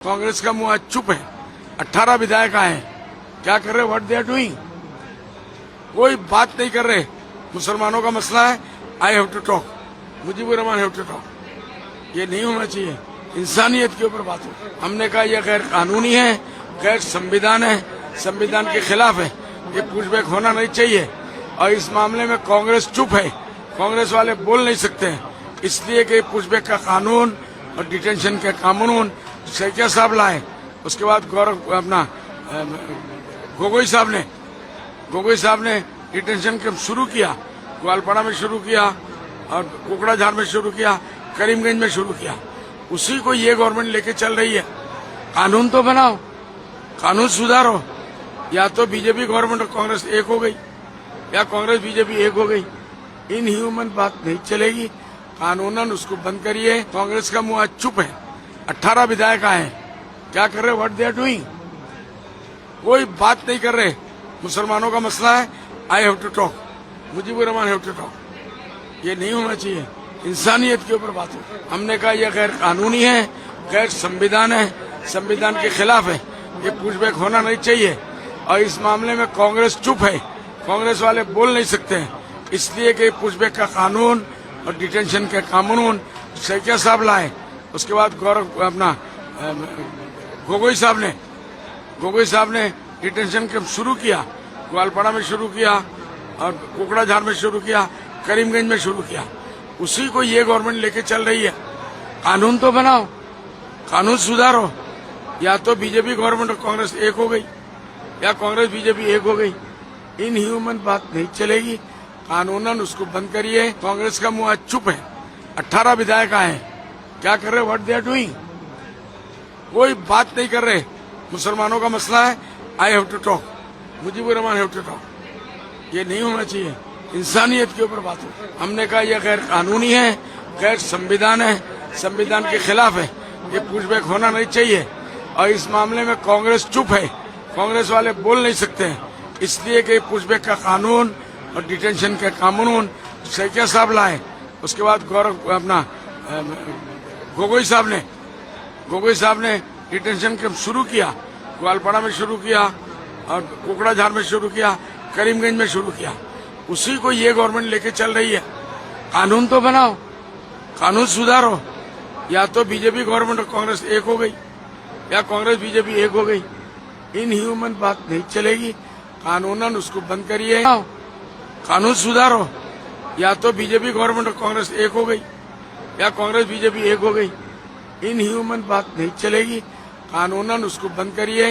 कांग्रेस का मुंह आज चुप है। 18 विधायक आए, क्या कर रहे? What they are doing? कोई बात नहीं कर रहे। मुसलमानों का मसला है, I have to talk, Mujibur Rahman have to talk. ये नहीं होना चाहिए। इंसानियत के ऊपर बात हो। हमने कहा यह गैर कानूनी है, गैर संविधान है, संविधान के खिलाफ है, ये पुशबैक होना नहीं चाहिए। और इस मामले में कांग्रेस चुप है, कांग्रेस वाले बोल नहीं सकते हैं, इसलिए कि पुशबैक का कानून और डिटेंशन के कानून सैकिया साहब लाए। उसके बाद गौरव अपना गोगोई साहब ने डिटेंशन कैंप शुरू किया, ग्वालपाड़ा में शुरू किया और कोकड़ाझार में शुरू किया, करीमगंज में शुरू किया। उसी को ये गवर्नमेंट लेके चल रही है। कानून तो बनाओ, कानून सुधारो। या तो बीजेपी गवर्नमेंट और कांग्रेस एक हो गई, या कांग्रेस बीजेपी एक हो गई। इनह्यूमन बात नहीं चलेगी। कानूनन उसको बंद करिए। कांग्रेस का मुंह आज चुप है। 18 विधायक आए, क्या कर रहे? What they are doing? कोई बात नहीं कर रहे। मुसलमानों का मसला है, I have to talk, Mujibur Rahman have to talk. ये नहीं होना चाहिए। इंसानियत के ऊपर बात हो। हमने कहा यह गैर कानूनी है, गैर संविधान है, संविधान के खिलाफ है, ये पुशबैक होना नहीं चाहिए। और इस मामले में कांग्रेस चुप है, कांग्रेस वाले बोल नहीं सकते हैं, इसलिए कि पुशबैक का कानून और डिटेंशन के कानून सैकिया साहब लाए। उसके बाद गौरव अपना गोगोई साहब ने डिटेंशन कैंप शुरू किया, ग्वालपाड़ा में शुरू किया और कोकड़ाझार में शुरू किया, करीमगंज में शुरू किया। उसी को ये गवर्नमेंट लेके चल रही है। कानून तो बनाओ, कानून सुधारो। या तो बीजेपी गवर्नमेंट और कांग्रेस एक हो गई, या कांग्रेस बीजेपी एक हो गई। इनह्यूमन बात नहीं चलेगी। कानूनन उसको बंद करिए। कांग्रेस का मुंह आज चुप है। 18 विधायक आए, क्या कर रहे? What they are doing? कोई बात नहीं कर रहे। मुसलमानों का मसला है, I have to talk, Mujibur Rahman have to talk. ये नहीं होना चाहिए। इंसानियत के ऊपर बात हो। हमने कहा यह गैर कानूनी है, गैर संविधान है, संविधान के खिलाफ है, ये पुशबैक होना नहीं चाहिए। और इस मामले में कांग्रेस चुप है, कांग्रेस वाले बोल नहीं सकते हैं, इसलिए कि पुशबैक का कानून और डिटेंशन के कानून सैकिया साहब लाए। उसके बाद गौरव अपना गोगोई साहब ने डिटेंशन कैंप शुरू किया, ग्वालपाड़ा में शुरू किया और कोकड़ाझार में शुरू किया, करीमगंज में शुरू किया। उसी को ये गवर्नमेंट लेके चल रही है। कानून तो बनाओ, कानून सुधारो। या तो बीजेपी गवर्नमेंट और कांग्रेस एक हो गई, या कांग्रेस बीजेपी एक हो गई। इनह्यूमन बात नहीं चलेगी। कानूनन उसको बंद करिए। कानून सुधारो। या तो बीजेपी गवर्नमेंट और कांग्रेस एक हो गई, या कांग्रेस बीजेपी एक हो गई। इनह्यूमन बात नहीं चलेगी। कानूनन उसको बंद करिए।